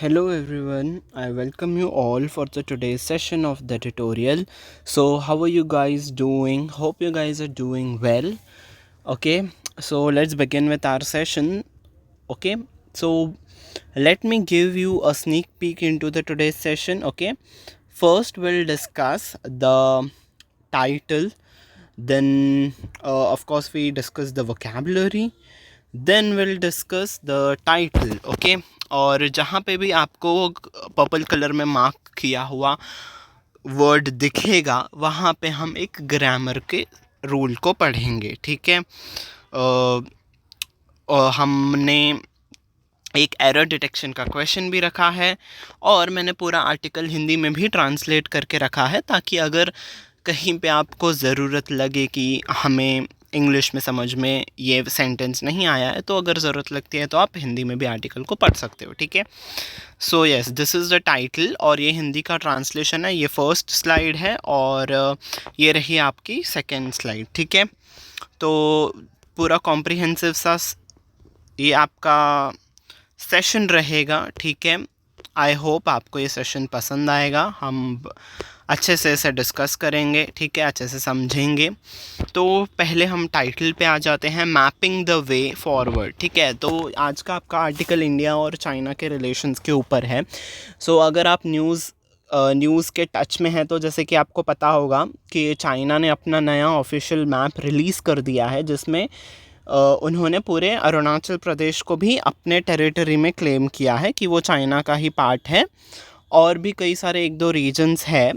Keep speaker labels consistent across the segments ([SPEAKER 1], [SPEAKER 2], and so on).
[SPEAKER 1] Hello everyone, I welcome you all for the today's session of the tutorial. So how are you guys doing? Hope you guys are doing well. Okay, so let's begin with our session. Okay, so let me give you a sneak peek into the today's session. Okay, first we'll discuss the title, then of course we discuss the vocabulary, then will discuss the title. Okay, और जहाँ पे भी आपको purple colour में mark किया हुआ word दिखेगा वहाँ पे हम एक ग्रामर के रूल को पढ़ेंगे. ठीक है, हमने एक एरर डिटेक्शन का क्वेश्चन भी रखा है और मैंने पूरा आर्टिकल हिंदी में भी ट्रांसलेट करके रखा है ताकि अगर कहीं पे आपको ज़रूरत लगे कि हमें इंग्लिश में समझ में ये सेंटेंस नहीं आया है तो अगर ज़रूरत लगती है तो आप हिंदी में भी आर्टिकल को पढ़ सकते हो. ठीक है, so yes, this is the title और ये हिंदी का ट्रांसलेशन है. ये फर्स्ट स्लाइड है और ये रही आपकी सेकेंड स्लाइड. ठीक है, तो पूरा कॉम्प्रिहेंसिव सा ये आपका सेशन रहेगा. ठीक है, आई होप आपको ये सेशन पसंद आएगा. हम अच्छे से इसे डिस्कस करेंगे. ठीक है, अच्छे से समझेंगे. तो पहले हम टाइटल पे आ जाते हैं, मैपिंग द वे फॉरवर्ड. ठीक है, तो आज का आपका आर्टिकल इंडिया और चाइना के रिलेशंस के ऊपर है. सो अगर आप न्यूज़ के टच में है तो जैसे कि आपको पता होगा कि चाइना ने अपना नया ऑफिशियल मैप रिलीज़ कर दिया है जिसमें उन्होंने पूरे अरुणाचल प्रदेश को भी अपने टेरिटरी में क्लेम किया है कि वो चाइना का ही पार्ट है. और भी कई सारे एक दो रीजन्स है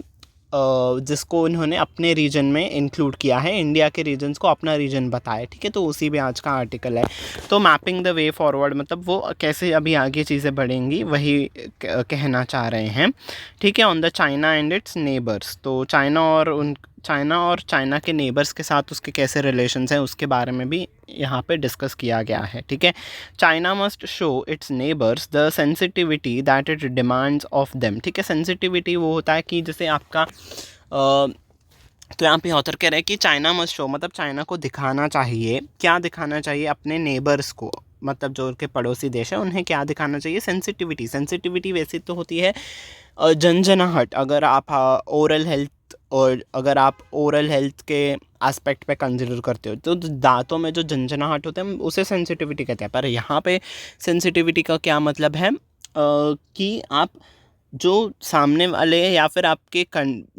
[SPEAKER 1] जिसको उन्होंने अपने रीजन में इंक्लूड किया है, इंडिया के रीजन्स को अपना रीजन बताया. ठीक है, तो उसी में आज का आर्टिकल है. तो मैपिंग द वे फॉरवर्ड मतलब वो कैसे अभी आगे चीज़ें बढ़ेंगी वही कहना चाह रहे हैं. ठीक है, on the China and it's neighbours. तो चाइना के नेबर्स के साथ उसके कैसे रिलेशंस हैं उसके बारे में भी यहाँ पे डिस्कस किया गया है. ठीक है, China must show its neighbours the sensitivity that it demands of them. ठीक है, सेंसिटिविटी वो होता है कि जैसे आपका तो यहाँ पे ऑथर कह रहे हैं कि चाइना मस्ट शो मतलब चाइना को दिखाना चाहिए. क्या दिखाना चाहिए? अपने नेबर्स को, मतलब जो उनके पड़ोसी देश है उन्हें क्या दिखाना चाहिए? सेंसिटिविटी वैसे तो होती है झंझनाहट. अगर आप ओरल हेल्थ और अगर आप ओरल हेल्थ के एस्पेक्ट पे कंसिडर करते हो तो दांतों में जो झंझनाहट होते हैं उसे सेंसिटिविटी कहते हैं. पर यहाँ पे सेंसिटिविटी का क्या मतलब है कि आप जो सामने वाले या फिर आपके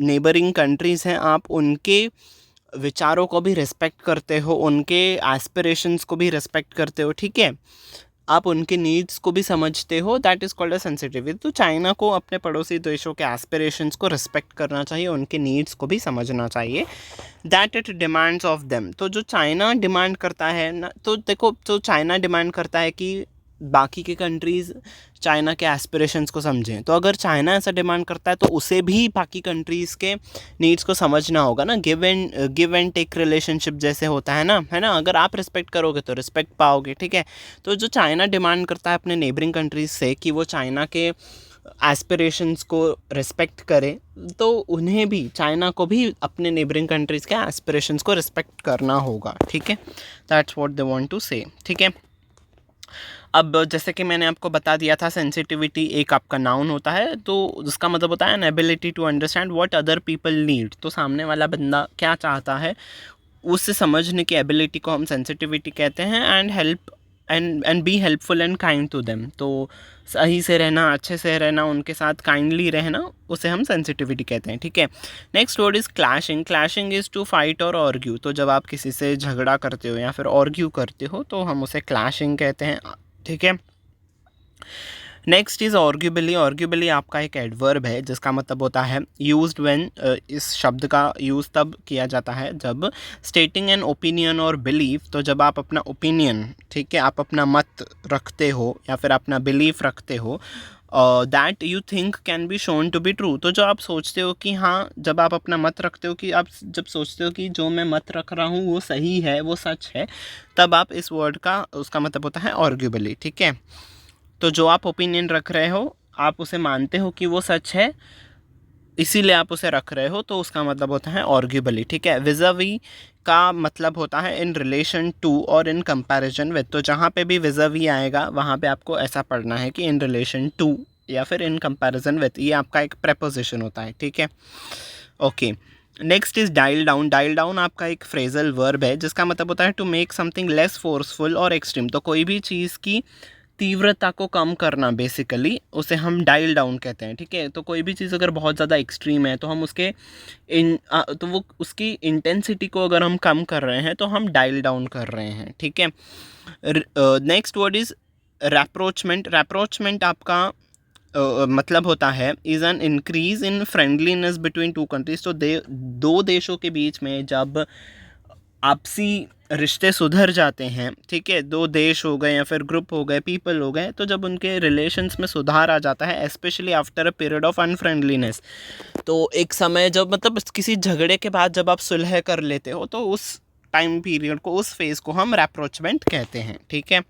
[SPEAKER 1] नेबरिंग कंट्रीज़ हैं आप उनके विचारों को भी रिस्पेक्ट करते हो, उनके एस्पिरेशंस को भी रिस्पेक्ट करते हो. ठीक है, आप उनके नीड्स को भी समझते हो. That is called a sensitivity. तो चाइना को अपने पड़ोसी देशों के एस्पिरेशंस को रिस्पेक्ट करना चाहिए, उनके नीड्स को भी समझना चाहिए. That it demands of them. तो जो चाइना डिमांड करता है ना, तो देखो, तो चाइना डिमांड करता है कि बाकी के कंट्रीज़ चाइना के एस्पिरेशंस को समझें. तो अगर चाइना ऐसा डिमांड करता है तो उसे भी बाकी कंट्रीज़ के नीड्स को समझना होगा ना. गिव एंड टेक रिलेशनशिप जैसे होता है ना. अगर आप रिस्पेक्ट करोगे तो रिस्पेक्ट पाओगे. ठीक है, तो जो चाइना डिमांड करता है अपने नेबरिंग कंट्रीज़ से कि वो चाइना के एस्पिरेशंस को रिस्पेक्ट करे तो उन्हें भी, चाइना को भी अपने नेबरिंग कंट्रीज़ के एस्पिरेशंस को रिस्पेक्ट करना होगा. ठीक है, that's what they want to say. ठीक है, अब जैसे कि मैंने आपको बता दिया था सेंसिटिविटी एक आपका नाउन होता है तो उसका मतलब होता है an ability to understand what other people need. तो सामने वाला बंदा क्या चाहता है उससे समझने की एबिलिटी को हम सेंसिटिविटी कहते हैं. And help and be helpful and kind to them. तो सही से रहना, अच्छे से रहना, उनके साथ काइंडली रहना, उसे हम सेंसिटिविटी कहते हैं. ठीक है, next word is clashing. Clashing is to fight और आर्ग्यू. तो जब आप किसी से झगड़ा करते हो या फिर आर्ग्यू करते हो तो हम उसे क्लैशिंग कहते हैं. ठीक है, नेक्स्ट इज़ ऑर्ग्यूबली. ऑर्ग्यूबली आपका एक एडवर्ब है जिसका मतलब होता है यूज्ड व्हेन. इस शब्द का यूज़ तब किया जाता है जब स्टेटिंग एन ओपिनियन और बिलीफ. तो जब आप अपना ओपिनियन, ठीक है, आप अपना मत रखते हो या फिर अपना बिलीफ रखते हो that you think can be shown to be true. तो जो आप सोचते हो कि हाँ, जब आप अपना मत रखते हो कि आप जब सोचते हो कि जो मैं मत रख रहा हूँ वो सही है, वो सच है, तब आप इस वर्ड का, उसका मतलब होता है ऑर्ग्यूबली. ठीक है, तो जो आप ओपिनियन रख रहे हो आप उसे मानते हो कि वो सच है, इसीलिए आप उसे रख रहे हो, तो उसका मतलब होता है ऑर्ग्यूबली. ठीक है, विज़ावी का मतलब होता है इन रिलेशन टू और इन कंपैरिजन विद. तो जहाँ पे भी विज़ावी आएगा वहाँ पे आपको ऐसा पढ़ना है कि इन रिलेशन टू या फिर इन कंपैरिजन विथ, ये आपका एक प्रेपोजिशन होता है, ठीक है। Okay, next is dial down. Dial down आपका एक फ्रेजल वर्ब है जिसका मतलब होता है to make something less forceful और एक्सट्रीम। तो कोई भी चीज़ की तीव्रता को कम करना, बेसिकली उसे हम डायल डाउन कहते हैं, ठीक है। तो कोई भी चीज़ अगर बहुत ज़्यादा एक्सट्रीम है तो हम उसके तो वो उसकी इंटेंसिटी को अगर हम कम कर रहे हैं तो हम डायल डाउन कर रहे हैं, ठीक है। Next word is rapprochement. Rapprochement आपका मतलब होता है is an increase in friendliness between two countries. तो दो देशों के बीच में जब आपसी रिश्ते सुधर जाते हैं, ठीक है, दो देश हो गए या फिर ग्रुप हो गए, पीपल हो गए, तो जब उनके रिलेशंस में सुधार आ जाता है, especially after a period of unfriendliness. तो एक समय जब मतलब किसी झगड़े के बाद जब आप सुलह कर लेते हो तो उस टाइम पीरियड को, उस फेज़ को हम रैप्रोचमेंट कहते हैं, ठीक है।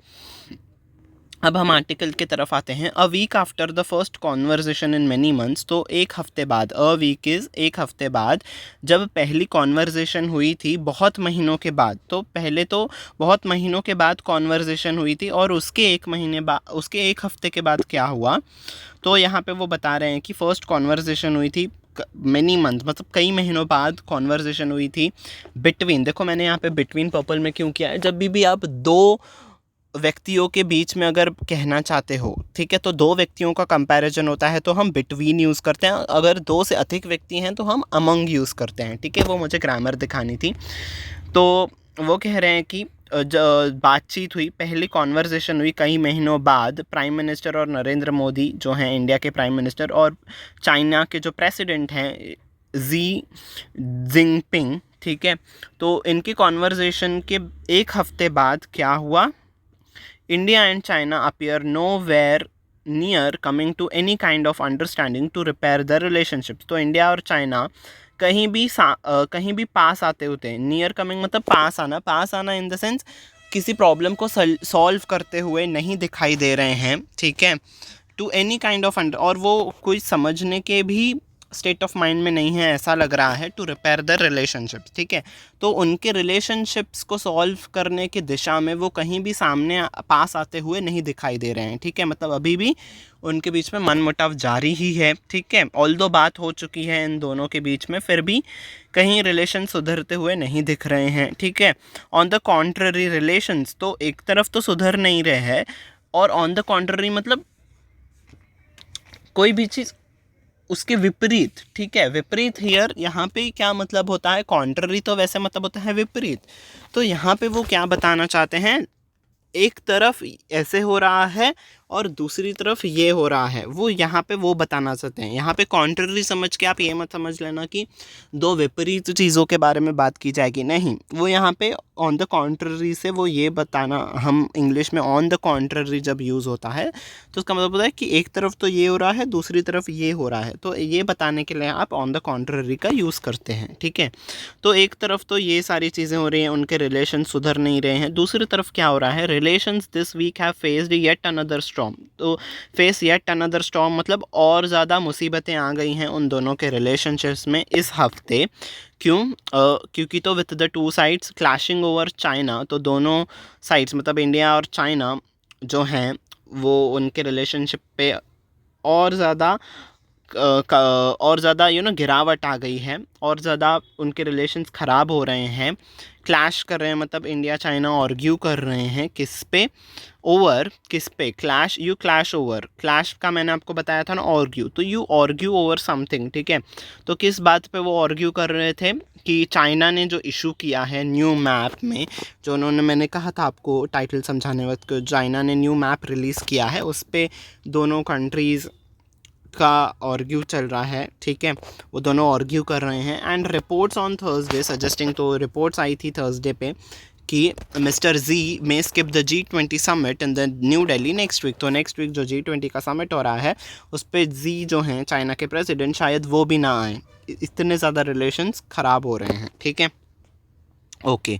[SPEAKER 1] अब हम आर्टिकल की तरफ आते हैं। A week after the first conversation in many months. तो एक हफ्ते बाद, अ वीक इज़ एक हफ्ते बाद, जब पहली कॉन्वर्जेशन हुई थी बहुत महीनों के बाद। तो पहले तो बहुत महीनों के बाद कॉन्वर्जेशन हुई थी और उसके एक महीने बाद, उसके एक हफ्ते के बाद क्या हुआ, तो यहाँ पे वो बता रहे हैं कि फ़र्स्ट कॉन्वर्जेशन हुई थी मैनी मंथ, मतलब कई महीनों बाद कॉन्वर्जेशन हुई थी बिटवीन। देखो मैंने यहाँ पे बिटवीन पर्पल में क्यों किया है, जब भी आप दो व्यक्तियों के बीच में अगर कहना चाहते हो, ठीक है, तो दो व्यक्तियों का कंपैरिजन होता है तो हम बिटवीन यूज़ करते हैं। अगर दो से अधिक व्यक्ति हैं तो हम अमंग यूज़ करते हैं, ठीक है। वो मुझे ग्रामर दिखानी थी। तो वो कह रहे हैं कि बातचीत हुई, पहली कॉन्वर्जेशन हुई कई महीनों बाद प्राइम मिनिस्टर और नरेंद्र मोदी जो हैं इंडिया के प्राइम मिनिस्टर, और चाइना के जो प्रेसिडेंट हैं जी जिनपिंग, ठीक है। तो इनकी कॉन्वर्जेशन के एक हफ्ते बाद क्या हुआ, India and China appear nowhere near coming to any kind of understanding to repair the relationships। तो इंडिया और चाइना कहीं भी पास आते होते हैं। नियर कमिंग मतलब पास आना इन द सेंस किसी प्रॉब्लम को सॉल्व करते हुए नहीं दिखाई दे रहे हैं, ठीक है। टू एनी काइंड ऑफ और वो कोई समझने के भी स्टेट ऑफ माइंड में नहीं है, ऐसा लग रहा है। टू रिपेयर द रिलेशनशिप्स, ठीक है। तो उनके रिलेशनशिप्स को सॉल्व करने की दिशा में वो कहीं भी सामने पास आते हुए नहीं दिखाई दे रहे हैं, ठीक है। मतलब अभी भी उनके बीच में मनमुटाव जारी ही है, ठीक है। ऑल्दो बात हो चुकी है इन दोनों के बीच में, फिर भी कहीं रिलेशन सुधरते हुए नहीं दिख रहे हैं, ठीक है। ऑन द कॉन्ट्ररी रिलेशंस, तो एक तरफ तो सुधर नहीं रहे हैं, और ऑन द कॉन्ट्ररी मतलब कोई भी चीज़ उसके विपरीत, ठीक है। विपरीत हियर यहाँ पे क्या मतलब होता है, कॉन्ट्ररी तो वैसे मतलब होता है विपरीत। तो यहाँ पे वो क्या बताना चाहते हैं, एक तरफ ऐसे हो रहा है और दूसरी तरफ ये हो रहा है, वो यहाँ पे वो बताना चाहते हैं। यहाँ पे कॉन्ट्ररी समझ के आप ये मत समझ लेना कि दो विपरीत चीज़ों के बारे में बात की जाएगी, नहीं। वो यहाँ पे ऑन द कॉन्ट्ररी से वो ये बताना, हम इंग्लिश में ऑन द कॉन्ट्ररी जब यूज़ होता है तो उसका मतलब होता है कि एक तरफ तो ये हो रहा है, दूसरी तरफ ये हो रहा है, तो ये बताने के लिए आप ऑन द कॉन्ट्ररी का यूज़ करते हैं, ठीक है। तो एक तरफ तो ये सारी चीज़ें हो रही हैं, उनके रिलेशन सुधर नहीं रहे हैं, दूसरी तरफ क्या हो रहा है, relations this week have faced yet another storm. तो फेस येट अनदर स्टॉर्म मतलब और ज़्यादा मुसीबतें आ गई हैं उन दोनों के रिलेशनशिप्स में इस हफ्ते। क्यों? क्योंकि तो with the two sides clashing over China, तो दोनों साइड्स मतलब इंडिया और चाइना जो हैं वो उनके रिलेशनशिप पे और ज़्यादा गिरावट आ गई है, और ज़्यादा उनके रिलेशंस ख़राब हो रहे हैं, क्लैश कर रहे हैं, मतलब इंडिया चाइना आर्ग्यू कर रहे हैं किस पे, ओवर किस पे, clash, you clash over, clash का मैंने आपको बताया था ना आर्ग्यू, तो यू आर्ग्यू ओवर समथिंग, ठीक है। तो किस बात पे वो आर्ग्यू कर रहे थे कि चाइना ने जो इशू किया है न्यू मैप में, जो उन्होंने, मैंने कहा था आपको टाइटल समझाने वक्त, चाइना ने न्यू मैप रिलीज़ किया है, उस पर दोनों कंट्रीज़ का आर्ग्यू चल रहा है, ठीक है। वो दोनों आर्ग्यू कर रहे हैं। And reports on Thursday suggesting, तो रिपोर्ट्स आई थी थर्सडे पे कि mister Xi may skip the G20 summit in the new Delhi next week. तो नेक्स्ट वीक जो G20 का समिट हो रहा है उस पर जी जो हैं चाइना के प्रेसिडेंट शायद वो भी ना आए, इतने ज़्यादा रिलेशंस ख़राब हो रहे हैं, ठीक है। Okay,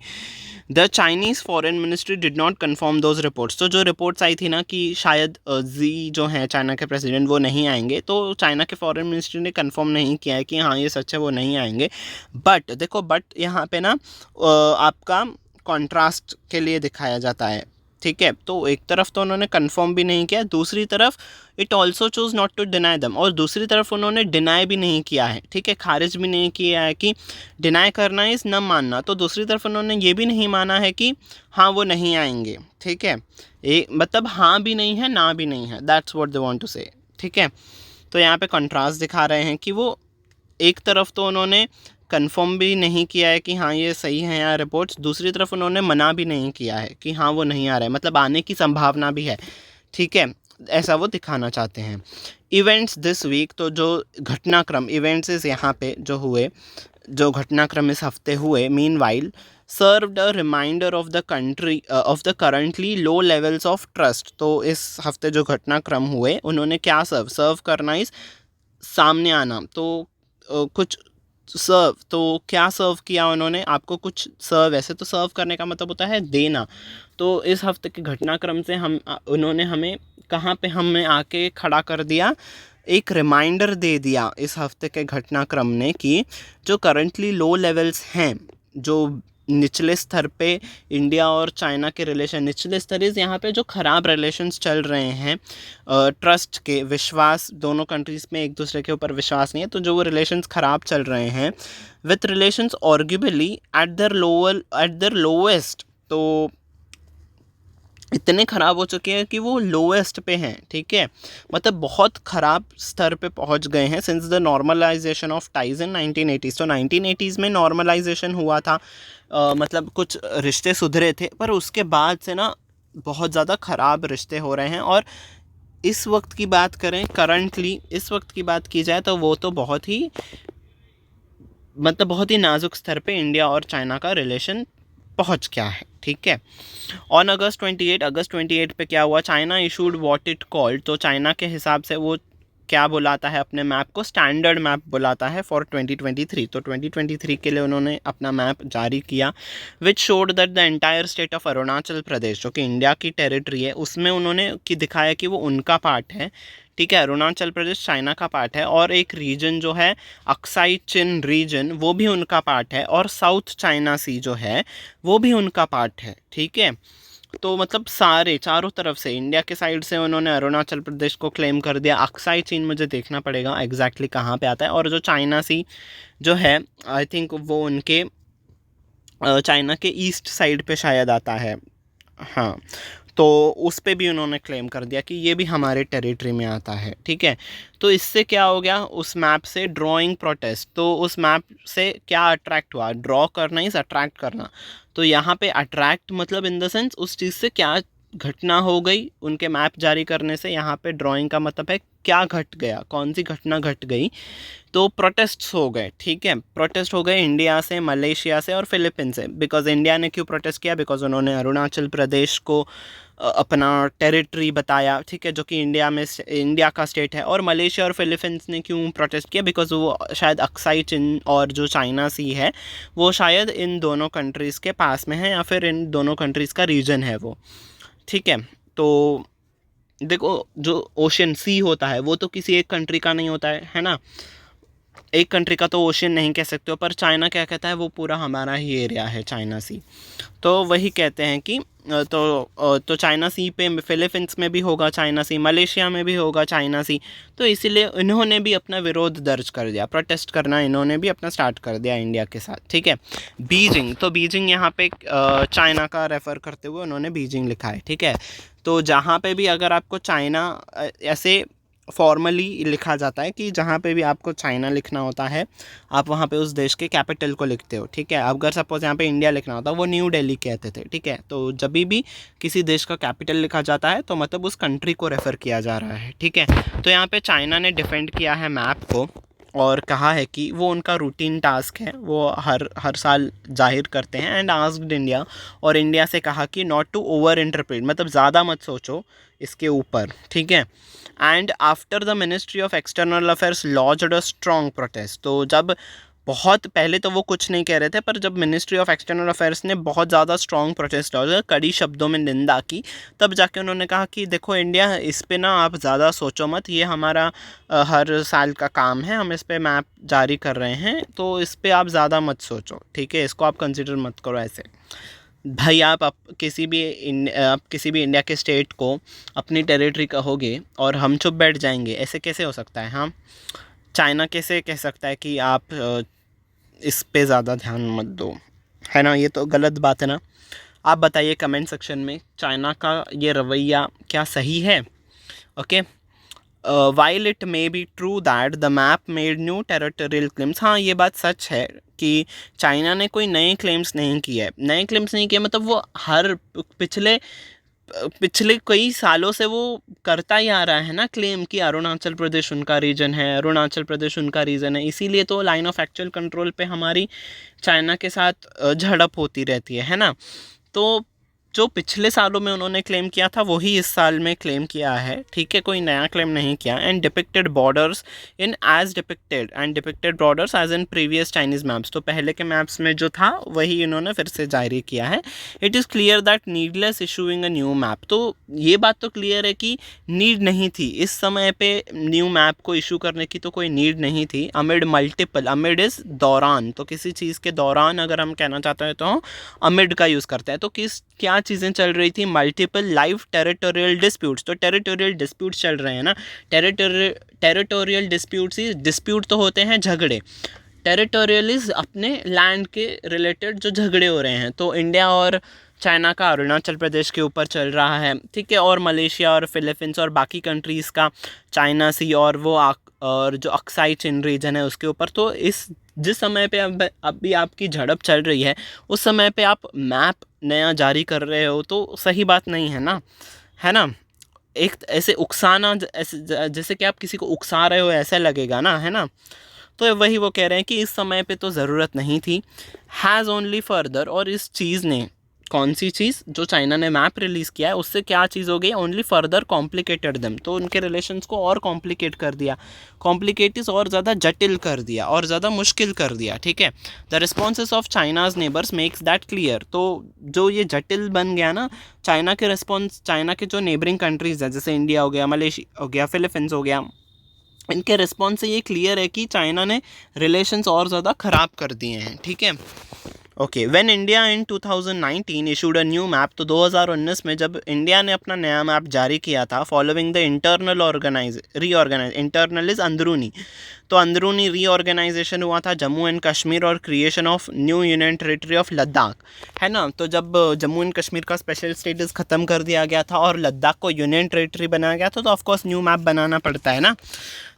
[SPEAKER 1] the Chinese foreign ministry did not confirm those reports. तो जो रिपोर्ट्स आई थी ना कि शायद जी जो हैं चाइना के प्रेसिडेंट वो नहीं आएंगे, तो चाइना के फॉरेन मिनिस्ट्री ने कन्फर्म नहीं किया है कि हाँ ये सच है वो नहीं आएंगे। बट देखो, बट यहाँ पे ना आपका कॉन्ट्रास्ट के लिए दिखाया जाता है, ठीक है। तो एक तरफ तो उन्होंने कंफर्म भी नहीं किया, दूसरी तरफ it also choose not to deny them, और दूसरी तरफ उन्होंने डिनाई भी नहीं किया है, ठीक है, खारिज भी नहीं किया है कि डिनाई करना इज़ न मानना, तो दूसरी तरफ उन्होंने ये भी नहीं माना है कि हाँ वो नहीं आएंगे, ठीक है। मतलब हाँ भी नहीं है ना भी नहीं है, that's what they want to say, ठीक है। तो यहाँ पे कंट्रास्ट दिखा रहे हैं कि वो एक तरफ तो उन्होंने कंफर्म भी नहीं किया है कि हाँ ये सही है यहाँ रिपोर्ट्स, दूसरी तरफ उन्होंने मना भी नहीं किया है कि हाँ वो नहीं आ रहा है, मतलब आने की संभावना भी है, ठीक है, ऐसा वो दिखाना चाहते हैं। इवेंट्स दिस वीक, तो जो घटनाक्रम इवेंट्स इस यहाँ पे जो हुए, जो घटनाक्रम इस हफ्ते हुए, meanwhile served a reminder of the country of the currently low levels of trust. तो इस हफ्ते जो घटनाक्रम हुए उन्होंने क्या सर्व करना, इस सामने आना, तो कुछ सर्व, तो क्या सर्व किया उन्होंने आपको, कुछ सर्व, ऐसे तो सर्व करने का मतलब होता है देना, तो इस हफ्ते के घटनाक्रम से उन्होंने हमें कहाँ पे हमें आके खड़ा कर दिया, एक रिमाइंडर दे दिया इस हफ्ते के घटनाक्रम ने कि जो करंटली लो लेवल्स हैं, जो निचले स्तर पे इंडिया और चाइना के रिलेशन, निचले स्तर इस यहाँ पे जो ख़राब रिलेशंस चल रहे हैं, ट्रस्ट के, विश्वास, दोनों कंट्रीज़ में एक दूसरे के ऊपर विश्वास नहीं है, तो जो वो रिलेशंस ख़राब चल रहे हैं, with relations arguably at their lowest, तो इतने ख़राब हो चुके हैं कि वो लोएस्ट पे हैं, ठीक है, मतलब बहुत ख़राब स्तर पे पहुंच गए हैं since the normalisation of ties in 1980s। तो 1980s में नॉर्मलाइजेशन हुआ था, मतलब कुछ रिश्ते सुधरे थे, पर उसके बाद से ना बहुत ज़्यादा ख़राब रिश्ते हो रहे हैं। और इस वक्त की बात करें, करंटली इस वक्त की बात की जाए, तो वो तो बहुत ही नाजुक स्तर पे इंडिया और चाइना का रिलेशन पहुंच गया है, ठीक है। ऑन अगस्त 28 पे क्या हुआ, China issued what it called, तो चाइना के हिसाब से वो क्या बुलाता है अपने मैप को, स्टैंडर्ड मैप बुलाता है फॉर 2023। तो 2023 के लिए उन्होंने अपना मैप जारी किया, which showed that the entire state of Arunachal Pradesh, जो कि इंडिया की टेरिटरी है, उसमें उन्होंने दिखाया कि वो उनका पार्ट है, ठीक है, अरुणाचल प्रदेश चाइना का पार्ट है, और एक रीजन जो है अक्साई चिन रीजन, वो भी उनका पार्ट है, और साउथ चाइना सी जो है वो भी उनका पार्ट है, ठीक है। तो मतलब सारे चारों तरफ से, इंडिया के साइड से उन्होंने अरुणाचल प्रदेश को क्लेम कर दिया, अक्साई चीन मुझे देखना पड़ेगा एग्जैक्टली कहाँ पे आता है, और जो चाइना सी जो है आई थिंक वो उनके चाइना के ईस्ट साइड पे शायद आता है, हाँ, तो उस पे भी उन्होंने क्लेम कर दिया कि ये भी हमारे टेरिटरी में आता है, ठीक है। तो इससे क्या हो गया, उस मैप से ड्राइंग प्रोटेस्ट, तो उस मैप से क्या अट्रैक्ट हुआ, ड्रॉ करना इज अट्रैक्ट करना, तो यहाँ पे अट्रैक्ट मतलब इन द सेंस उस चीज़ से क्या घटना हो गई उनके मैप जारी करने से, यहाँ पे ड्राइंग का मतलब है क्या घट गया, कौन सी घटना घट गई, तो प्रोटेस्ट्स हो गए, ठीक है, प्रोटेस्ट हो गए इंडिया से, मलेशिया से और फिलीपींस से। बिकॉज इंडिया ने क्यों प्रोटेस्ट किया, बिकॉज उन्होंने अरुणाचल प्रदेश को अपना टेरिटरी बताया, ठीक है, जो कि इंडिया का स्टेट है। और मलेशिया और फिलीपींस ने क्यों प्रोटेस्ट किया, बिकॉज वो शायद अक्साई चिन और जो चाइना सी है वो शायद इन दोनों कंट्रीज़ के पास में है, या फिर इन दोनों कंट्रीज़ का रीजन है वो, ठीक है। तो देखो जो ओशन सी होता है वो तो किसी एक कंट्री का नहीं होता है ना, एक कंट्री का तो ओशन नहीं कह सकते हो, पर चाइना क्या कहता है वो पूरा हमारा ही एरिया है चाइना सी, तो वही कहते हैं कि तो चाइना सी पे फिलीपींस में भी होगा चाइना सी, मलेशिया में भी होगा चाइना सी, तो इसीलिए इन्होंने भी अपना विरोध दर्ज कर दिया, प्रोटेस्ट करना इन्होंने भी अपना स्टार्ट कर दिया इंडिया के साथ, ठीक है। बीजिंग, तो बीजिंग यहाँ पे चाइना का रेफ़र करते हुए उन्होंने बीजिंग लिखा है, ठीक है। तो जहाँ पे भी अगर आपको चाइना ऐसे फॉर्मली लिखा जाता है कि जहाँ पे भी आपको चाइना लिखना होता है आप वहाँ पे उस देश के कैपिटल को लिखते हो, ठीक है। अगर सपोज यहाँ पे इंडिया लिखना होता वो न्यू दिल्ली कहते थे, ठीक है। तो जब भी किसी देश का कैपिटल लिखा जाता है तो मतलब उस कंट्री को रेफ़र किया जा रहा है, ठीक है। तो यहाँ पे चाइना ने डिफेंड किया है मैप को और कहा है कि वो उनका रूटीन टास्क है, वो हर साल जाहिर करते हैं, एंड आस्क्ड इंडिया, और इंडिया से कहा कि नॉट टू ओवर इंटरप्रेट, मतलब ज़्यादा मत सोचो इसके ऊपर, ठीक है। And after the ministry of external affairs launched a strong protest, तो जब बहुत पहले तो वो कुछ नहीं कह रहे थे, पर जब मिनिस्ट्री ऑफ एक्सटर्नल अफेयर्स ने बहुत ज़्यादा स्ट्रॉन्ग प्रोटेस्ट और कड़ी शब्दों में निंदा की, तब जाके उन्होंने कहा कि देखो इंडिया, इस पे ना आप ज़्यादा सोचो मत, ये हमारा हर साल का काम है, हम इस पे मैप जारी कर रहे हैं, तो इस पे आप ज़्यादा मत सोचो, ठीक है, इसको आप कंसिडर मत करो ऐसे। भाई आप किसी भी इंडिया के स्टेट को अपनी टेरिटरी कहोगे और हम चुप बैठ जाएंगे, ऐसे कैसे हो सकता है? हाँ, चाइना कैसे कह सकता है कि आप इस पे ज़्यादा ध्यान मत दो, है ना? ये तो गलत बात है ना। आप बताइए कमेंट सेक्शन में, चाइना का ये रवैया क्या सही है? Okay, while it may be true that the map made new territorial claims, हाँ ये बात सच है कि चाइना ने कोई नए क्लेम्स नहीं किए। नए क्लेम्स नहीं किए मतलब वो हर पिछले पिछले कई सालों से वो करता ही आ रहा है ना क्लेम कि अरुणाचल प्रदेश उनका रीजन है, अरुणाचल प्रदेश उनका रीजन है। इसीलिए तो लाइन ऑफ एक्चुअल कंट्रोल पे हमारी चाइना के साथ झड़प होती रहती है ना। तो जो पिछले सालों में उन्होंने क्लेम किया था वही इस साल में क्लेम किया है, ठीक है, कोई नया क्लेम नहीं किया। And depicted borders in as depicted borders as in previous Chinese maps, तो पहले के मैप्स में जो था वही इन्होंने फिर से जारी किया है। It is clear that needless issuing a new map, तो ये बात तो क्लियर है कि नीड नहीं थी इस समय पे न्यू मैप को इशू करने की, तो कोई नीड नहीं थी। अमिड मल्टीपल, अमिड इज दौरान, तो किसी चीज़ के दौरान अगर हम कहना चाहते हैं तो अमिड का यूज़ करते हैं। तो क्या चीज़ें चल रही थी? मल्टीपल लाइव टेरिटोरियल डिस्प्यूट्स, तो टेरिटोरियल डिस्प्यूट्स चल रहे हैं ना। टेरिटोरियल डिस्प्यूट्स, डिस्प्यूट तो होते हैं झगड़े, टेरिटोरियल इज अपने लैंड के रिलेटेड जो झगड़े हो रहे हैं। तो इंडिया और चाइना का अरुणाचल प्रदेश के ऊपर चल रहा है, ठीक है, और मलेशिया और फिलीपींस और बाकी कंट्रीज़ का चाइना सी और वो और जो अक्साई चिन रीजन है उसके ऊपर। तो जिस समय पे अभी आपकी झड़प चल रही है उस समय पे आप मैप नया जारी कर रहे हो तो सही बात नहीं है ना, है ना? एक ऐसे उकसाना, ऐसे जैसे कि आप किसी को उकसा रहे हो ऐसा लगेगा ना, है ना? तो वही वो कह रहे हैं कि इस समय पे तो ज़रूरत नहीं थी। हैज़ ओनली फर्दर, और इस चीज़ ने, कौन सी चीज़? जो चाइना ने मैप रिलीज़ किया है उससे क्या चीज़ हो गई? ओनली फर्दर कॉम्प्लिकेटेड देम, तो उनके रिलेशंस को और कॉम्प्लिकेट कर दिया, कॉम्प्लिकेटिस और ज़्यादा जटिल कर दिया और ज़्यादा मुश्किल कर दिया, ठीक है। The responses of China's neighbours makes that clear, तो जो ये जटिल बन गया ना चाइना के रिस्पॉन्स, चाइना के जो नेबरिंग कंट्रीज़ हैं जैसे इंडिया हो गया, मलेशिया हो गया, फिलीपींस हो गया, इनके रिस्पॉन्स से ये क्लियर है कि चाइना ने रिलेशंस और ज़्यादा ख़राब कर दिए हैं, ठीक है। Okay, when India in 2019 issued a new map, तो 2019 में जब इंडिया ने अपना नया मैप जारी किया था, फॉलोइंग द इंटरनल इज़ अंदरूनी, तो अंदरूनी रीऑर्गेनाइजेशन हुआ था जम्मू एंड कश्मीर और creation of new union territory of Ladakh, है ना। तो जब जम्मू एंड कश्मीर का स्पेशल स्टेटस ख़त्म कर दिया गया था और लद्दाख को यूनियन टेरिटरी बनाया गया था, तो ऑफकोर्स न्यू मैप बनाना पड़ता है ना।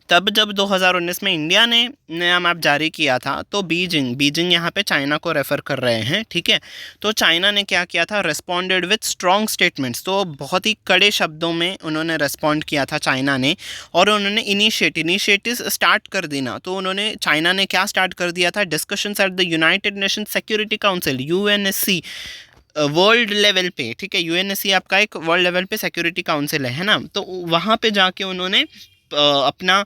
[SPEAKER 1] तब जब 2019 में इंडिया ने नया मैप जारी किया था तो बीजिंग यहाँ पे चाइना को रेफ़र कर रहे हैं, ठीक है। तो चाइना ने क्या किया था? रेस्पॉन्डेड विथ स्ट्रॉन्ग स्टेटमेंट्स, तो बहुत ही कड़े शब्दों में उन्होंने रेस्पॉन्ड किया था चाइना ने, और उन्होंने इनिशिएटिव स्टार्ट कर देना। तो उन्होंने, चाइना ने क्या स्टार्ट कर दिया था? Discussions at the United nation security council, UNSC, world level पे, ठीक है। यूएनएससी आपका एक वर्ल्ड लेवल पे सिक्योरिटी काउंसिल है ना। तो वहाँ पे जाके उन्होंने अपना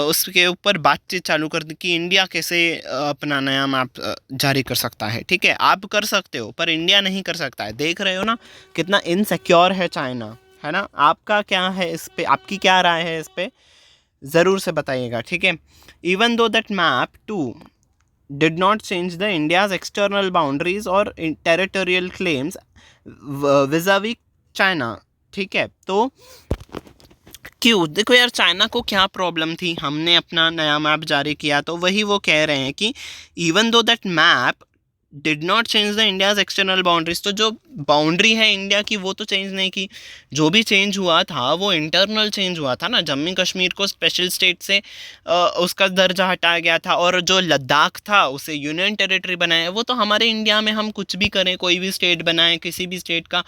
[SPEAKER 1] उसके ऊपर बातचीत चालू कर दी कि इंडिया कैसे अपना नया मैप जारी कर सकता है, ठीक है। आप कर सकते हो पर इंडिया नहीं कर सकता है। देख रहे हो ना कितना इनसिक्योर है चाइना, है ना। आपका क्या है इस पे, आपकी क्या राय है इस पे, ज़रूर से बताइएगा, ठीक है। Even though that map too did not change the India's external boundaries or territorial claims vis-a-vis China, ठीक है। तो क्यों? देखो यार, चाइना को क्या प्रॉब्लम थी? हमने अपना नया मैप जारी किया तो वही वो कह रहे हैं कि even though that map did not change the India's external boundaries, तो जो बाउंड्री है इंडिया की वो तो चेंज नहीं की। जो भी चेंज हुआ था वो इंटरनल चेंज हुआ था ना। जम्मू कश्मीर को स्पेशल स्टेट से उसका दर्जा हटाया गया था, और जो लद्दाख था उसे यूनियन टेरिटरी बनाया। वो तो हमारे इंडिया में हम कुछ भी करें, कोई भी स्टेट बनाए, किसी भी स्टेट का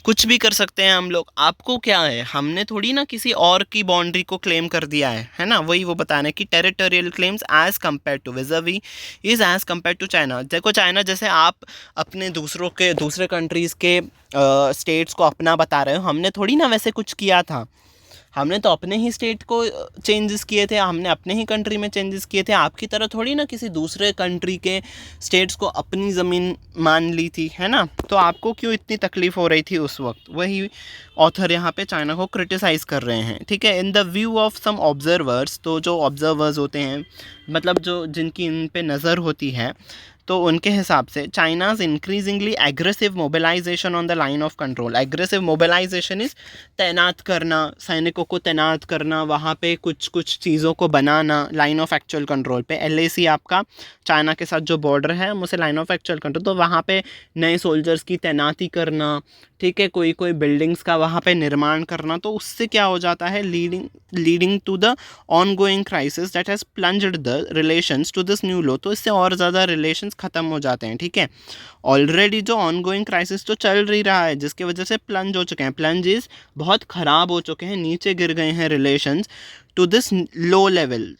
[SPEAKER 1] कुछ भी कर सकते हैं हम लोग। आपको क्या है? हमने थोड़ी ना किसी और की बाउंड्री को क्लेम कर दिया है ना। वही वो बताना है कि territorial claims as compare to vis a vis is as compare to China. देखो चाइना, जैसे आप अपने दूसरे कंट्रीज़ के स्टेट्स को अपना बता रहे हो, हमने थोड़ी ना वैसे कुछ किया था। हमने तो अपने ही स्टेट को चेंजेस किए थे, हमने अपने ही कंट्री में चेंजेस किए थे। आपकी तरह थोड़ी ना किसी दूसरे कंट्री के स्टेट्स को अपनी ज़मीन मान ली थी, है ना। तो आपको क्यों इतनी तकलीफ़ हो रही थी उस वक्त? वही ऑथर यहाँ पे चाइना को क्रिटिसाइज़ कर रहे हैं, ठीक है। In the view of some observers, तो जो ऑब्जर्वर्स होते हैं मतलब जो जिनकी इन पे नज़र होती है, तो उनके हिसाब से China's increasingly aggressive mobilisation on the line of control, aggressive mobilisation is तैनात करना, सैनिकों को तैनात करना, वहाँ पे कुछ कुछ चीज़ों को बनाना लाइन ऑफ एक्चुअल कंट्रोल पे। LAC आपका चाइना के साथ जो बॉर्डर है हम उसे लाइन ऑफ एक्चुअल कंट्रोल, तो वहाँ पे नए सोल्जर्स की तैनाती करना, ठीक है, कोई कोई बिल्डिंग्स का वहाँ पे निर्माण करना। तो उससे क्या हो जाता है, leading to the ongoing crisis that has plunged the relations to this new low. तो इससे और ज़्यादा रिलेशंस ख़त्म हो जाते हैं, ठीक है। ऑलरेडी जो ऑन गोइंग क्राइसिस तो चल रही रहा है जिसकी वजह से प्लंज हो चुके हैं, प्लंजेस बहुत ख़राब हो चुके हैं, नीचे गिर गए हैं relations to this low level,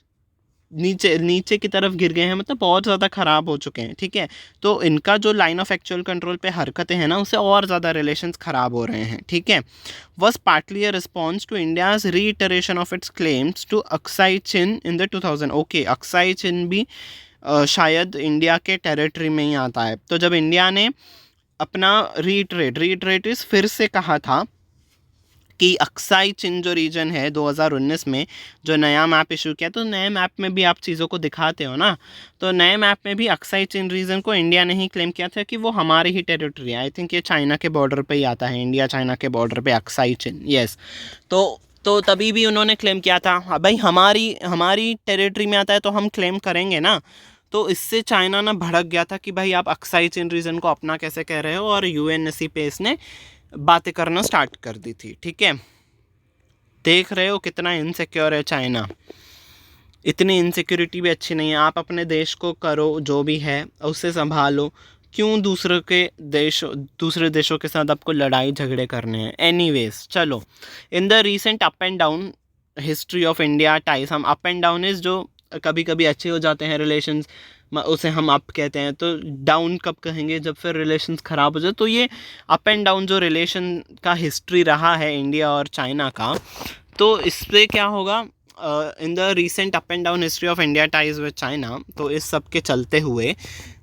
[SPEAKER 1] नीचे नीचे की तरफ गिर गए हैं, मतलब बहुत ज़्यादा ख़राब हो चुके हैं, ठीक है। तो इनका जो लाइन ऑफ एक्चुअल कंट्रोल पे हरकतें हैं ना, उससे और ज़्यादा रिलेशंस ख़राब हो रहे हैं, ठीक है। Was partly a response to India's reiteration of its claims to Aksai Chin in the 2000। Okay, Aksai Chin भी शायद इंडिया के टेरिटरी में ही आता है। तो जब इंडिया ने अपना रीइटरेट इस फिर से कहा था कि अक्साई चिन जो रीजन है 2019 में जो नया मैप इशू किया, तो नए मैप में भी आप चीज़ों को दिखाते हो ना, तो नए मैप में भी अक्साई चिन रीजन को इंडिया ने ही क्लेम किया था कि वो हमारी ही टेरिटरी है। आई थिंक ये चाइना के बॉर्डर पे ही आता है, इंडिया चाइना के बॉर्डर पे अक्साई चिन, यस। तो तभी भी उन्होंने क्लेम किया था, हाँ भाई हमारी टेरिटरी में आता है तो हम क्लेम करेंगे ना। तो इससे चाइना ना भड़क गया था कि भाई आप अक्साई चिन रीजन को अपना कैसे कह रहे हो, और UNSC पे इसने बातें करना स्टार्ट कर दी थी, ठीक है। देख रहे हो कितना इनसिक्योर है चाइना, इतनी इनसिक्योरिटी भी अच्छी नहीं है। आप अपने देश को करो जो भी है उससे संभालो, क्यों दूसरे देशों के साथ आपको लड़ाई झगड़े करने हैं। एनीवेज चलो, in the recent up and down history of India ties, हम अप एंड डाउन इज जो कभी कभी अच्छे हो जाते हैं रिलेशंस, उसे हम अप कहते हैं, तो डाउन कब कहेंगे, जब फिर रिलेशंस ख़राब हो जाए। तो ये अप एंड डाउन जो रिलेशन का हिस्ट्री रहा है इंडिया और चाइना का, तो इससे क्या होगा, in the recent up and down history of India ties with China, तो इस सब के चलते हुए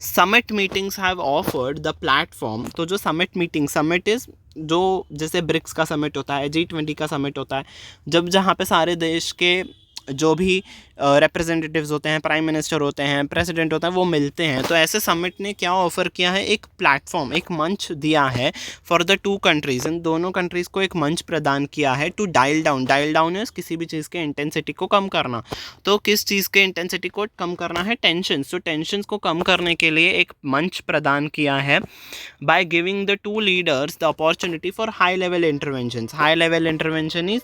[SPEAKER 1] summit meetings have offered the platform. तो जो समिट इज़ जो जैसे ब्रिक्स का समिट होता है, G20 का समिट होता है, जब जहाँ पे सारे देश के जो भी रिप्रेजेंटेटिव्स होते हैं, प्राइम मिनिस्टर होते हैं, प्रेसिडेंट होता है, वो मिलते हैं। तो ऐसे समिट ने क्या ऑफ़र किया है, एक प्लेटफॉर्म, एक मंच दिया है फॉर द टू कंट्रीज़, इन दोनों कंट्रीज़ को एक मंच प्रदान किया है टू डायल डाउन इज किसी भी चीज़ के इंटेंसिटी को कम करना। तो किस चीज़ के इंटेंसिटी को कम करना है, टेंशन्स। तो टेंशन्स को कम करने के लिए एक मंच प्रदान किया है by giving the two leaders the opportunity for high level intervention. High level intervention is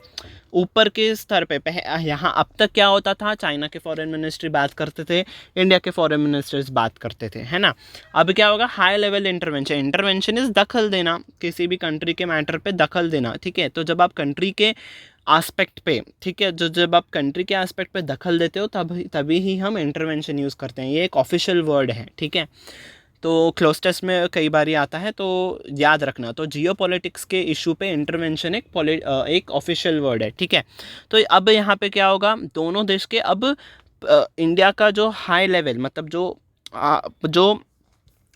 [SPEAKER 1] ऊपर के स्तर पे। यहाँ अब तक क्या होता था, चाइना के फॉरेन मिनिस्ट्री बात करते थे, इंडिया के फॉरेन मिनिस्टर्स बात करते थे, है ना। अब क्या होगा, हाई लेवल इंटरवेंशन इज दखल देना, किसी भी कंट्री के मैटर पे दखल देना, ठीक है। तो जब आप कंट्री के आस्पेक्ट पे, ठीक है, जब आप कंट्री के आस्पेक्ट पे दखल देते हो तभी ही हम इंटरवेंशन यूज़ करते हैं। ये एक ऑफिशियल वर्ड है, ठीक है। तो क्लोज टेस्ट में कई बार ये आता है, तो याद रखना। तो जियो पॉलिटिक्स के इशू पे इंटरवेंशन एक ऑफिशियल वर्ड है, ठीक है। तो अब यहाँ पे क्या होगा, दोनों देश के अब इंडिया का जो हाई लेवल, मतलब जो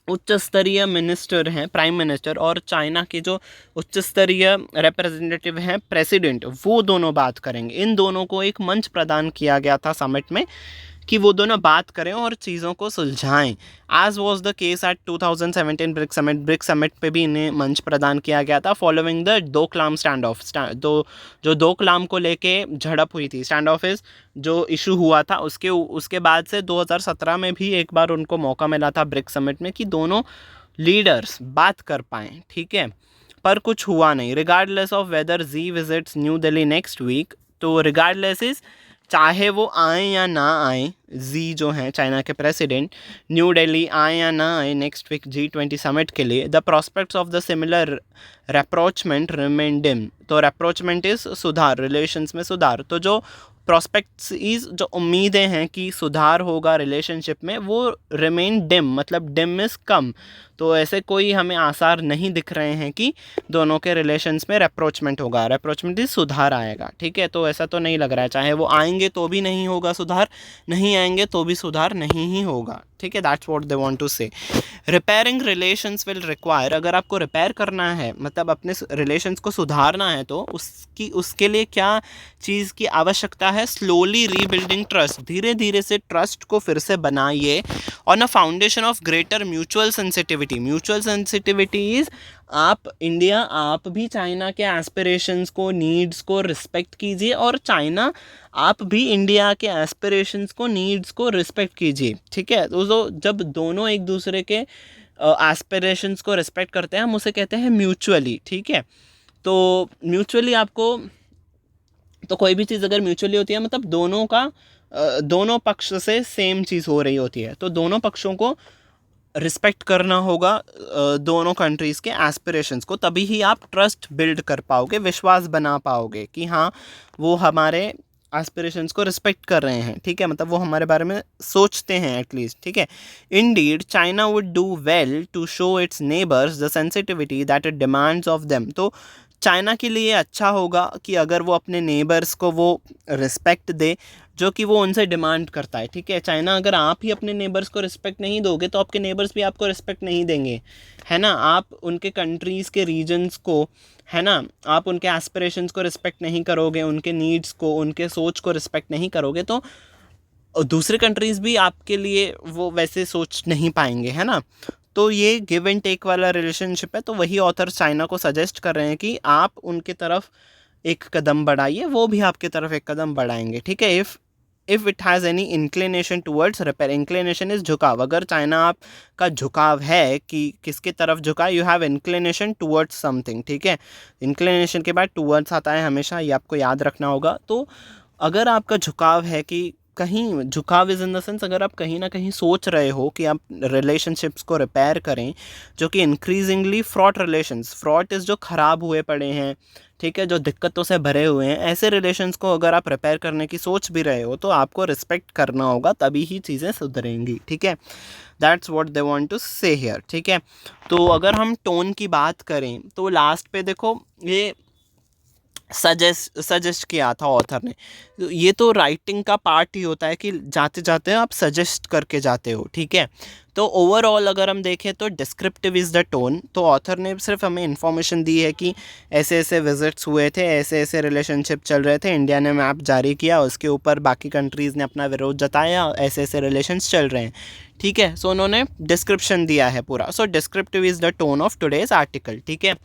[SPEAKER 1] उच्च स्तरीय मिनिस्टर हैं, प्राइम मिनिस्टर, और चाइना के जो उच्च स्तरीय रिप्रेजेंटेटिव हैं, प्रेसिडेंट, वो दोनों बात करेंगे। इन दोनों को एक मंच प्रदान किया गया था समिट में कि वो दोनों बात करें और चीज़ों को सुलझाएं। As was the case at 2017 BRICS summit पे भी इन्हें मंच प्रदान किया गया था following the Doklam stand off. जो डोकलाम को लेके झड़प हुई थी, स्टैंड ऑफ इज जो इशू हुआ था, उसके बाद से 2017 में भी एक बार उनको मौका मिला था ब्रिक्स समिट में कि दोनों लीडर्स बात कर पाएँ, ठीक है, पर कुछ हुआ नहीं। Regardless of whether Xi visits new Delhi next week, तो रिगार्डलेस इज चाहे वो आए या ना आए, जी जो हैं चाइना के प्रेसिडेंट, न्यू दिल्ली आए या ना आए नेक्स्ट वीक G20 समिट के लिए, the prospects of the similar rapprochement remain dim. तो रेप्रोचमेंट इज सुधार, रिलेशंस में सुधार। तो जो प्रॉस्पेक्ट्स इज जो उम्मीदें हैं कि सुधार होगा रिलेशनशिप में, वो रिमेन डिम, मतलब डिम इज़ कम। तो ऐसे कोई हमें आसार नहीं दिख रहे हैं कि दोनों के रिलेशंस में रेप्रोचमेंट होगा, रेप्रोचमेंट इज सुधार आएगा, ठीक है। तो ऐसा तो नहीं लग रहा है, चाहे वो आएंगे तो भी नहीं होगा सुधार, नहीं आएंगे तो भी सुधार नहीं ही होगा, ठीक है। That's what they want to say. Repairing relations will require, अगर आपको रिपेयर करना है मतलब अपने रिलेशंस को सुधारना है तो उसके लिए क्या चीज़ की आवश्यकता है? स्लोली रीबिल्डिंग ट्रस्ट, धीरे धीरे से ट्रस्ट को फिर से बनाइए on a foundation of greater mutual sensitivity. Mutual sensitivity is आप भी चाइना के एस्पिरेशंस को, नीड्स को रिस्पेक्ट कीजिए और चाइना आप भी इंडिया के एस्पिरेशंस को, नीड्स को रिस्पेक्ट कीजिए, ठीक है। तो जब दोनों एक दूसरे के एस्पिरेशंस को रिस्पेक्ट करते हैं हम उसे कहते हैं म्यूचुअली, ठीक है। तो म्यूचुअली आपको, तो कोई भी चीज़ अगर म्यूचुअली होती है मतलब दोनों पक्ष से सेम चीज़ हो रही होती है, तो दोनों पक्षों को रिस्पेक्ट करना होगा दोनों कंट्रीज़ के एस्पिरेशंस को, तभी ही आप ट्रस्ट बिल्ड कर पाओगे, विश्वास बना पाओगे कि हाँ वो हमारे एस्पिरेशंस को रिस्पेक्ट कर रहे हैं, ठीक है, मतलब वो हमारे बारे में सोचते हैं एटलीस्ट, ठीक है। Indeed China would do well to show its neighbours the sensitivity that it demands of them, तो चाइना के लिए अच्छा होगा कि अगर वो अपने नेबर्स को वो रिस्पेक्ट दे जो कि वो उनसे डिमांड करता है, ठीक है। चाइना, अगर आप ही अपने नेबर्स को रिस्पेक्ट नहीं दोगे तो आपके नेबर्स भी आपको रिस्पेक्ट नहीं देंगे, है ना। आप उनके कंट्रीज़ के रीजन्स को, है ना, आप उनके एस्पिरेशंस को रिस्पेक्ट नहीं करोगे, उनके नीड्स को, उनके सोच को रिस्पेक्ट नहीं करोगे तो दूसरे कंट्रीज़ भी आपके लिए वो वैसे सोच नहीं पाएंगे, है ना। तो ये गिव एंड टेक वाला रिलेशनशिप है, तो वही ऑथर चाइना को सजेस्ट कर रहे हैं कि आप उनके तरफ एक कदम बढ़ाइए, वो भी आपकी तरफ एक कदम बढ़ाएंगे, ठीक है। If it has any inclination towards repair, inclination is झुकाव, अगर चाइना आपका झुकाव है कि किसकी तरफ झुका, you have inclination towards something, ठीक है। इंक्लिनेशन के बाद टूवर्ड्स आता है हमेशा, ये आपको याद रखना होगा। तो अगर आपका झुकाव है कि कहीं, झुकाव इज़ इन द सेंस अगर आप कहीं ना कहीं सोच रहे हो कि आप रिलेशनशिप्स को रिपेयर करें जो कि increasingly fraught relations, fraught is जो ख़राब हुए पड़े हैं, ठीक है, जो दिक्कतों से भरे हुए हैं, ऐसे रिलेशंस को अगर आप रिपेयर करने की सोच भी रहे हो तो आपको रिस्पेक्ट करना होगा, तभी ही चीज़ें सुधरेंगी, ठीक है। That's what they want to say here, ठीक है। तो अगर हम टोन की बात करें तो लास्ट पे देखो ये सजेस्ट किया था ऑथर ने, तो ये तो राइटिंग का पार्ट ही होता है कि जाते जाते आप सजेस्ट करके जाते हो, ठीक है। तो ओवरऑल अगर हम देखें तो डिस्क्रिप्टिव इज़ द टोन, तो ऑथर ने सिर्फ हमें इन्फॉर्मेशन दी है कि ऐसे ऐसे विजिट्स हुए थे, ऐसे ऐसे रिलेशनशिप चल रहे थे, इंडिया ने मैप जारी किया, उसके ऊपर बाकी कंट्रीज़ ने अपना विरोध जताया, ऐसे ऐसे रिलेशंस चल रहे हैं, ठीक है। सो उन्होंने डिस्क्रिप्शन दिया है पूरा। So descriptive is the tone of today's article, ठीक है।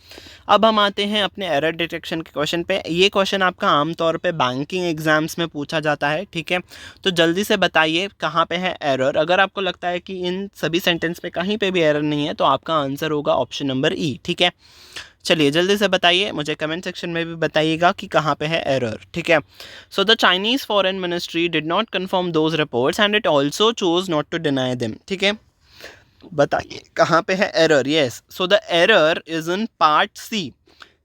[SPEAKER 1] अब हम आते हैं अपने एरर डिटेक्शन के क्वेश्चन पे। ये क्वेश्चन आपका आमतौर पे बैंकिंग एग्जाम्स में पूछा जाता है, ठीक है। तो जल्दी से बताइए कहाँ पे है एरर। अगर आपको लगता है कि इन सभी सेंटेंस पे कहीं पे भी एरर नहीं है तो आपका आंसर होगा ऑप्शन नंबर ई, ठीक है। चलिए जल्दी से बताइए, मुझे कमेंट सेक्शन में भी बताइएगा कि कहाँ पे है एरर, ठीक है। So the Chinese foreign ministry did not confirm those reports and it also chose not to deny them, ठीक है। बताइए कहाँ पे है error. Yes, so the error is in part C.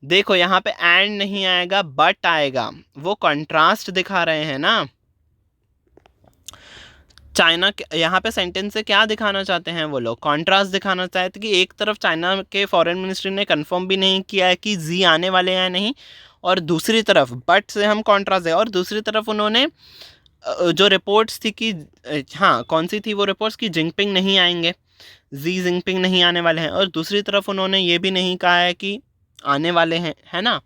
[SPEAKER 1] देखो यहाँ पे एंड नहीं आएगा बट आएगा, वो कंट्रास्ट दिखा रहे हैं ना। चाइना यहाँ पे सेंटेंस से क्या दिखाना चाहते हैं वो लोग, कॉन्ट्रास्ट दिखाना चाहते कि एक तरफ चाइना के फॉरेन मिनिस्ट्री ने कंफर्म भी नहीं किया है कि जी आने वाले हैं नहीं, और दूसरी तरफ बट से हम कॉन्ट्रास्ट है, और दूसरी तरफ उन्होंने जो रिपोर्ट्स थी कि हाँ कौन सी थी वो रिपोर्ट्स कि जिनपिंग नहीं आएंगे, जी जिनपिंग नहीं आने वाले हैं, और दूसरी तरफ उन्होंने ये भी नहीं कहा है कि आने वाले हैं, है ना।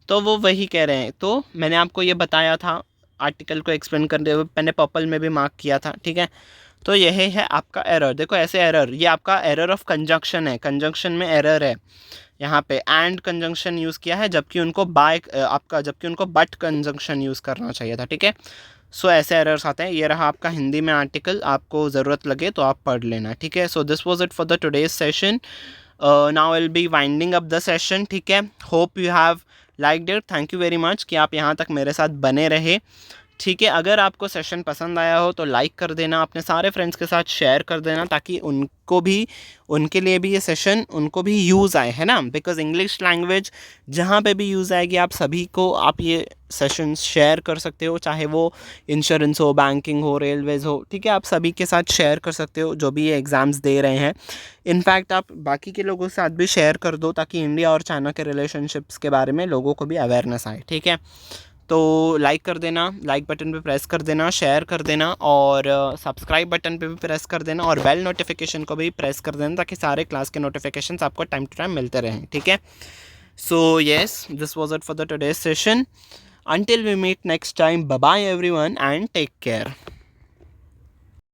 [SPEAKER 1] तो वो वही कह रहे हैं। तो मैंने आपको ये बताया था आर्टिकल को एक्सप्लेन करते हुए, मैंने पर्पल में भी मार्क किया था, ठीक है। तो यही है आपका एरर। देखो ऐसे एरर, ये आपका एरर ऑफ कंजंक्शन है, कंजंक्शन में एरर है। यहाँ पे एंड कंजंक्शन यूज़ किया है जबकि उनको जबकि उनको बट कंजंक्शन यूज़ करना चाहिए था, ठीक है। सो ऐसे एरर्स आते हैं। ये रहा आपका हिंदी में आर्टिकल, आपको ज़रूरत लगे तो आप पढ़ लेना, ठीक है। So this was it for the today's session. Now I will be winding up the session, ठीक है। Hope you have liked it. Thank you very much कि आप यहाँ तक मेरे साथ बने रहे, ठीक है। अगर आपको सेशन पसंद आया हो तो लाइक कर देना, अपने सारे फ्रेंड्स के साथ शेयर कर देना ताकि उनके लिए भी ये सेशन उनको भी यूज़ आए, है ना। बिकॉज इंग्लिश लैंग्वेज जहाँ पे भी यूज़ आएगी आप सभी को आप ये सेशंस शेयर कर सकते हो, चाहे वो इंश्योरेंस हो, बैंकिंग हो, रेलवेज़ हो, ठीक है। आप सभी के साथ शेयर कर सकते हो जो भी ये एग्ज़ाम्स दे रहे हैं। इनफैक्ट आप बाकी के लोगों के साथ भी शेयर कर दो ताकि इंडिया और चाइना के रिलेशनशिप्स के बारे में लोगों को भी अवेयरनेस आए, ठीक है। तो लाइक कर देना, लाइक बटन पे प्रेस कर देना, शेयर कर देना और सब्सक्राइब बटन पे भी प्रेस कर देना और बेल नोटिफिकेशन को भी प्रेस कर देना ताकि सारे क्लास के नोटिफिकेशंस आपको टाइम टू टाइम मिलते रहें, ठीक है। So yes, this was it for the today's session. Until we meet next time, bye bye everyone and take care.